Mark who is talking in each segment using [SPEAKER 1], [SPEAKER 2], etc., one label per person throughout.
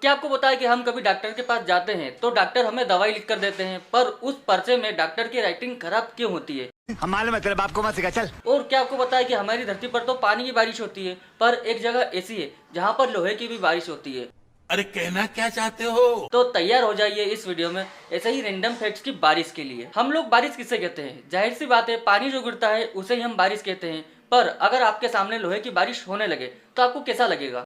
[SPEAKER 1] क्या आपको पता है कि हम कभी डॉक्टर के पास जाते हैं तो डॉक्टर हमें दवाई लिख कर देते हैं, पर उस पर्चे में डॉक्टर की राइटिंग खराब क्यों होती है?
[SPEAKER 2] हमारे मतलब आपको मत सिखा चल।
[SPEAKER 1] और क्या आपको पता है कि हमारी धरती पर तो पानी की बारिश होती है, पर एक जगह ऐसी है जहाँ पर लोहे की भी बारिश होती है।
[SPEAKER 3] अरे कहना क्या चाहते हो?
[SPEAKER 1] तो तैयार हो जाइए इस वीडियो में ऐसे ही रैंडम फैक्ट्स की बारिश के लिए। हम लोग बारिश किसे कहते हैं? जाहिर सी बात है, पानी जो गिरता है उसे ही हम बारिश कहते हैं। पर अगर आपके सामने लोहे की बारिश होने लगे तो आपको कैसा लगेगा?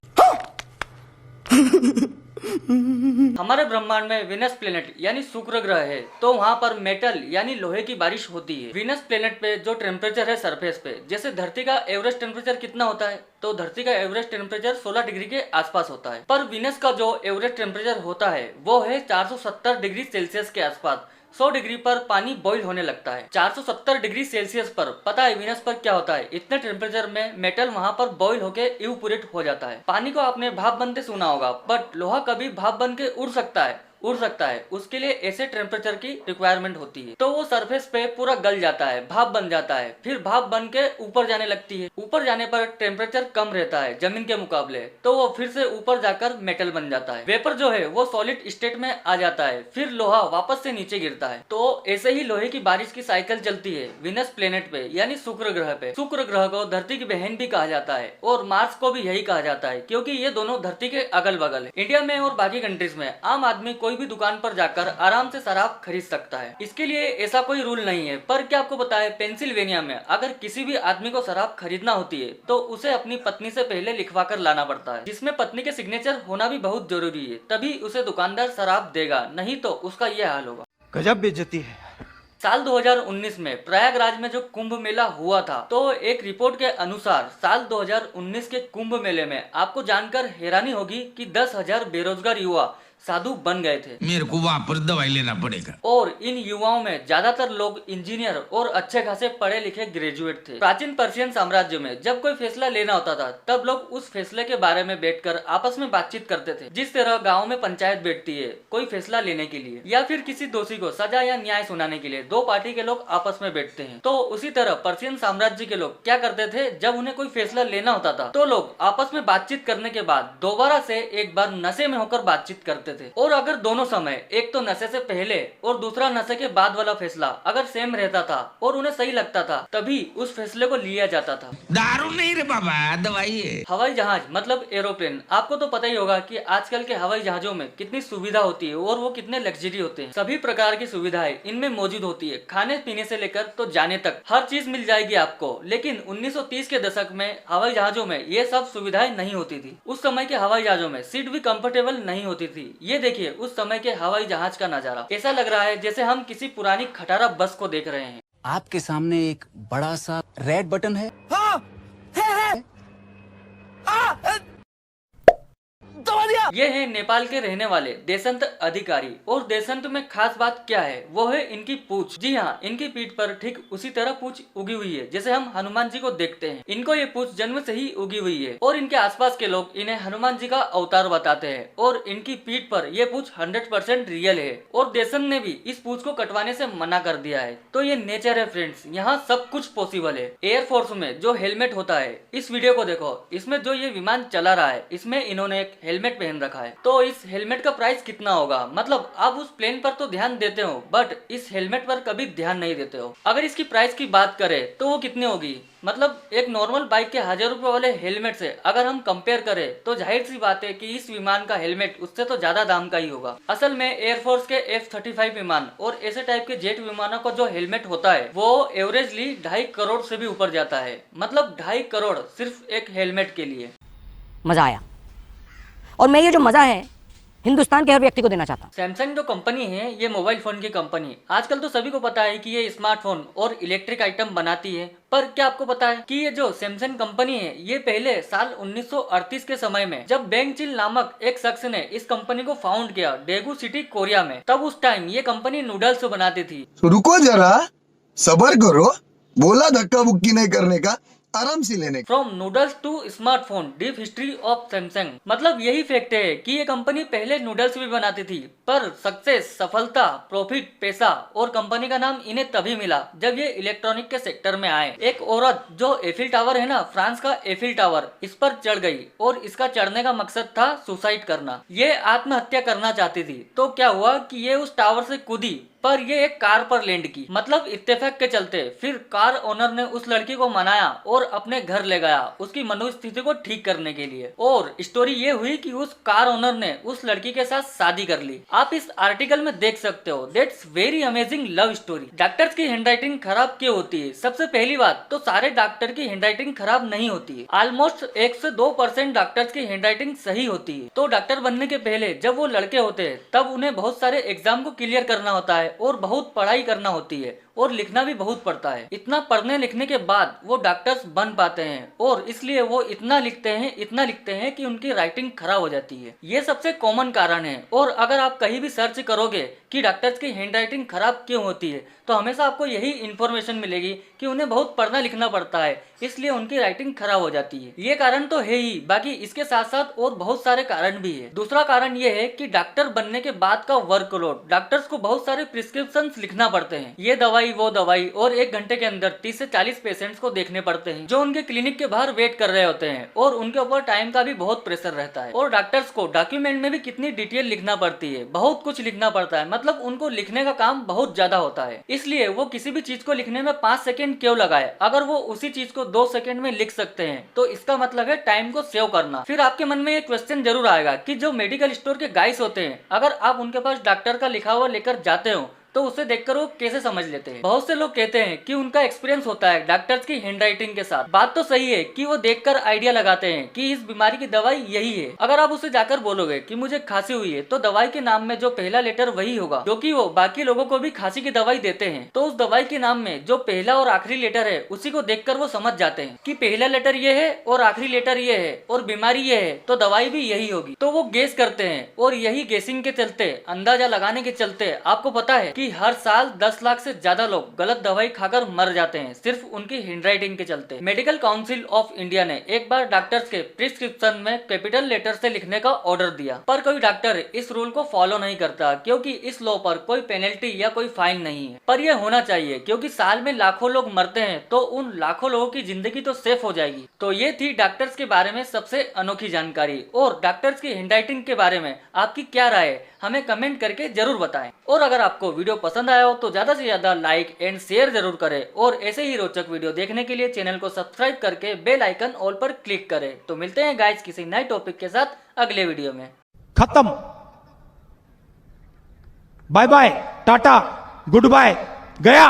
[SPEAKER 1] हमारे ब्रह्मांड में विनस प्लेनेट यानी शुक्र ग्रह है, तो वहाँ पर मेटल यानी लोहे की बारिश होती है। विनस प्लेनेट पे जो टेम्परेचर है सरफेस पे, जैसे धरती का एवरेज टेम्परेचर कितना होता है, तो धरती का एवरेज टेम्परेचर 16 डिग्री के आसपास होता है। पर विनस का जो एवरेज टेम्परेचर होता है वो है 470 डिग्री सेल्सियस के आसपास। 100 डिग्री पर पानी बॉईल होने लगता है। 470 डिग्री सेल्सियस पर पता है विनस पर क्या होता है? इतने टेम्परेचर में मेटल वहाँ पर बॉईल होके इवेपोरेट हो जाता है। पानी को आपने भाप बनते सुना होगा, बट लोहा कभी भाप बन के उड़ सकता है? उड़ सकता है। उसके लिए ऐसे टेम्परेचर की रिक्वायरमेंट होती है, तो वो सरफेस पे पूरा गल जाता है, भाप बन जाता है, फिर भाप बन के ऊपर जाने लगती है। ऊपर जाने पर टेम्परेचर कम रहता है जमीन के मुकाबले, तो वो फिर से ऊपर जाकर मेटल बन जाता है। वेपर जो है वो सॉलिड स्टेट में आ जाता है, फिर लोहा वापस से नीचे गिरता है। तो ऐसे ही लोहे की बारिश की साइकिल चलती है विनस प्लेनेट पे यानी शुक्र ग्रह पे। शुक्र ग्रह को धरती की बहन भी कहा जाता है, और मार्स को भी यही कहा जाता है, क्योंकि ये दोनों धरती के अगल बगल है। इंडिया में और बाकी कंट्रीज में आम आदमी कोई भी दुकान पर जाकर आराम से शराब खरीद सकता है। इसके लिए ऐसा कोई रूल नहीं है। पर क्या आपको पता है, पेंसिल्वेनिया में अगर किसी भी आदमी को शराब खरीदना होती है तो उसे अपनी पत्नी से पहले लिखवा कर लाना पड़ता है, जिसमें पत्नी के सिग्नेचर होना भी बहुत जरूरी है, तभी उसे दुकानदार शराब देगा, नहीं तो उसका यह हाल होगा।
[SPEAKER 2] गजब बेइज्जती है।
[SPEAKER 1] साल 2019 में प्रयागराज में जो कुंभ मेला हुआ था, तो एक रिपोर्ट के अनुसार साल 2019 के कुंभ मेले में आपको जानकर हैरानी होगी कि 10,000 बेरोजगार युवा साधु बन गए थे।
[SPEAKER 3] मेरे को वहां पर दवाई लेना पड़ेगा।
[SPEAKER 1] और इन युवाओं में ज्यादातर लोग इंजीनियर और अच्छे खासे पढ़े लिखे ग्रेजुएट थे। प्राचीन पर्शियन साम्राज्य में जब कोई फैसला लेना होता था, तब लोग उस फैसले के बारे में बैठकर आपस में बातचीत करते थे, जिस तरह गाँव में पंचायत बैठती है कोई फैसला लेने के लिए, या फिर किसी दोषी को सजा या न्याय सुनाने के लिए दो पार्टी के लोग आपस में बैठते हैं। तो उसी तरह पर्शियन साम्राज्य के लोग क्या करते थे, जब उन्हें कोई फैसला लेना होता था तो लोग आपस में बातचीत करने के बाद दोबारा से एक बार नशे में होकर बातचीत करते थे। और अगर दोनों समय, एक तो नशे से पहले और दूसरा नशे के बाद वाला फैसला अगर सेम रहता था और उन्हें सही लगता था, तभी उस फैसले को लिया जाता था।
[SPEAKER 3] दारू नहीं रे बाबा, दवाई है।
[SPEAKER 1] हवाई जहाज मतलब एरोप्लेन, आपको तो पता ही होगा कि आजकल के हवाई जहाजों में कितनी सुविधा होती है और वो कितने लग्जरी होते हैं। सभी प्रकार की सुविधाएं इनमें मौजूद होती है, खाने पीने से लेकर तो जाने तक हर चीज मिल जाएगी आपको। लेकिन 1930 के दशक में हवाई जहाजों में ये सब सुविधाएं नहीं होती थी। उस समय के हवाई जहाजों में सीट भी कंफर्टेबल नहीं होती थी। ये देखिए उस समय के हवाई जहाज का नजारा, ऐसा लग रहा है जैसे हम किसी पुरानी खटारा बस को देख रहे हैं।
[SPEAKER 4] आपके सामने एक बड़ा सा रेड बटन है।
[SPEAKER 1] ये है नेपाल के रहने वाले देशंत अधिकारी। और देशंत में खास बात क्या है, वो है इनकी पूंछ। जी हाँ, इनकी पीठ पर ठीक उसी तरह पूंछ उगी हुई है जैसे हम हनुमान जी को देखते हैं। इनको ये पूंछ जन्म से ही उगी हुई है, और इनके आसपास के लोग इन्हें हनुमान जी का अवतार बताते हैं। और इनकी पीठ पर ये पूंछ 100% रियल है, और देशंत ने भी इस पूंछ को कटवाने से मना कर दिया है। तो ये नेचर है फ्रेंड्स, यहाँ सब कुछ पॉसिबल है। एयरफोर्स में जो हेलमेट होता है, इस वीडियो को देखो, इसमें जो ये विमान चला रहा है, इसमें इन्होंने एक हेलमेट पहन रखा है। तो इस हेलमेट का प्राइस कितना होगा? मतलब आप उस प्लेन पर तो ध्यान देते हो, बट इस हेलमेट पर कभी ध्यान नहीं देते हो। अगर इसकी प्राइस की बात करें तो वो कितनी होगी? मतलब एक नॉर्मल बाइक के 1000 रुपए वाले हेलमेट से अगर हम कंपेयर करें तो जाहिर सी बात है कि इस विमान का हेलमेट उससे तो ज्यादा दाम का ही होगा। असल में एयरफोर्स के F-35 विमान और ऐसे टाइप के जेट विमानों का जो हेलमेट होता है वो एवरेजली 2.5 करोड़ से भी ऊपर जाता है। मतलब 2.5 करोड़ सिर्फ एक हेलमेट के लिए।
[SPEAKER 5] मजा आया, और मैं ये जो मजा है हिंदुस्तान के हर व्यक्ति को देना चाहता हूँ।
[SPEAKER 1] सैमसंग जो कंपनी है, ये मोबाइल फोन की कंपनी। आजकल तो सभी को पता है कि ये स्मार्टफोन और इलेक्ट्रिक आइटम बनाती है। पर क्या आपको पता है कि ये जो सैमसंग कंपनी है, ये पहले साल 1938 के समय में जब बेंग चिल नामक एक शख्स ने इस कंपनी को फाउंड किया डेगू सिटी कोरिया में, तब उस टाइम ये कंपनी नूडल्स बनाती थी।
[SPEAKER 6] रुको जरा, सबर करो, बोला धक्का बुक्की नहीं करने का, आराम से लेने
[SPEAKER 1] from noodles to smartphone, deep history of Samsung. मतलब यही फैक्ट है कि ये कंपनी पहले नूडल्स भी बनाती थी, पर सक्सेस, सफलता, प्रॉफिट, पैसा और कंपनी का नाम इन्हें तभी मिला जब ये इलेक्ट्रॉनिक के सेक्टर में आए। एक औरत जो एफिल टावर है ना, फ्रांस का एफिल टावर, इस पर चढ़ गई और इसका चढ़ने का मकसद था सुसाइड करना। ये आत्महत्या करना चाहती थी। तो क्या हुआ कि ये उस टावर से कूदी, पर ये एक कार पर लैंड की। मतलब इत्तेफाक के चलते फिर कार ओनर ने उस लड़की को मनाया और अपने घर ले गया उसकी मनोस्थिति को ठीक करने के लिए। और स्टोरी ये हुई कि उस कार ओनर ने उस लड़की के साथ शादी कर ली। आप इस आर्टिकल में देख सकते हो। That's very amazing love story. Doctors की हैंडराइटिंग खराब क्यों होती है? सबसे पहली बात तो सारे डॉक्टर की हैंडराइटिंग खराब नहीं होती है। ऑलमोस्ट 1 से 2% डॉक्टर्स की हैंडराइटिंग सही होती है। तो डॉक्टर बनने के पहले जब वो लड़के होते हैं तब उन्हें बहुत सारे एग्जाम को क्लियर करना होता है और बहुत पढ़ाई करना होती है और लिखना भी बहुत पड़ता है। इतना पढ़ने लिखने के बाद वो डॉक्टर्स बन पाते हैं और इसलिए वो इतना लिखते हैं कि उनकी राइटिंग खराब हो जाती है। ये सबसे कॉमन कारण है। और अगर आप कहीं भी सर्च करोगे कि डॉक्टर्स की हैंडराइटिंग खराब क्यों होती है तो हमेशा आपको यही इन्फॉर्मेशन मिलेगी कि उन्हें बहुत पढ़ना लिखना पड़ता है, इसलिए उनकी राइटिंग खराब हो जाती है। ये कारण तो है ही, बाकी इसके साथ साथ और बहुत सारे कारण भी है। दूसरा कारण ये है कि डॉक्टर बनने के बाद का वर्कलोड। डॉक्टर्स को बहुत सारे प्रिस्क्रिप्शन लिखना पड़ते हैं, ये दवाई वो दवाई, और 1 घंटे के अंदर 30 से 40 पेशेंट्स को देखने पड़ते हैं जो उनके क्लिनिक के बाहर वेट कर रहे होते हैं। और उनके ऊपर टाइम का भी बहुत प्रेशर रहता है। और डॉक्टर्स को डॉक्यूमेंट में भी कितनी डिटेल लिखना पड़ती है, बहुत कुछ लिखना पड़ता है। मतलब उनको लिखने का काम बहुत ज्यादा होता है। इसलिए वो किसी भी चीज को लिखने में 5 सेकंड क्यों लगाए, अगर वो उसी चीज को 2 सेकंड में लिख सकते हैं तो इसका मतलब है टाइम को सेव करना। फिर आपके मन में एक क्वेश्चन जरूर आएगा कि जो मेडिकल स्टोर के गाइस होते हैं, अगर आप उनके पास डॉक्टर का लिखा हुआ लेकर जाते हो तो उसे देखकर वो कैसे समझ लेते हैं? बहुत से लोग कहते हैं कि उनका एक्सपीरियंस होता है डॉक्टर्स की हैंडराइटिंग के साथ। बात तो सही है कि वो देखकर आइडिया लगाते हैं कि इस बीमारी की दवाई यही है। अगर आप उसे जाकर बोलोगे कि मुझे खांसी हुई है तो दवाई के नाम में जो पहला लेटर वही होगा जो कि वो बाकी लोगों को भी खांसी की दवाई देते हैं। तो उस दवाई के नाम में जो पहला और आखिरी लेटर है उसी को देखकर वो समझ जाते हैं कि पहला लेटर ये है और आखिरी लेटर ये है और बीमारी ये है तो दवाई भी यही होगी। तो वो गेस करते हैं और यही गेसिंग के चलते, अंदाजा लगाने के चलते आपको पता है कि हर साल 10 लाख से ज्यादा लोग गलत दवाई खाकर मर जाते हैं सिर्फ उनकी हैंडराइटिंग के चलते। मेडिकल काउंसिल ऑफ इंडिया ने एक बार डॉक्टर्स के प्रिस्क्रिप्शन में कैपिटल लेटर से लिखने का ऑर्डर दिया, पर कोई डॉक्टर इस रूल को फॉलो नहीं करता क्योंकि इस लॉ पर कोई पेनल्टी या कोई फाइन नहीं है। पर यह होना चाहिए क्योंकि साल में लाखों लोग मरते हैं तो उन लाखों लोगों की जिंदगी तो सेफ हो जाएगी। तो ये थी डॉक्टर्स के बारे में सबसे अनोखी जानकारी। और डॉक्टर्स की हैंडराइटिंग के बारे में आपकी क्या राय है हमें कमेंट करके जरूर बताएं। और अगर आपको वीडियो पसंद आया हो तो ज्यादा से ज्यादा लाइक एंड शेयर जरूर करें और ऐसे ही रोचक वीडियो देखने के लिए चैनल को सब्सक्राइब करके बेल आइकन ऑल पर क्लिक करें। तो मिलते हैं गाइस किसी नए टॉपिक के साथ अगले वीडियो में।
[SPEAKER 7] खत्म। Bye bye, tata, goodbye, गया।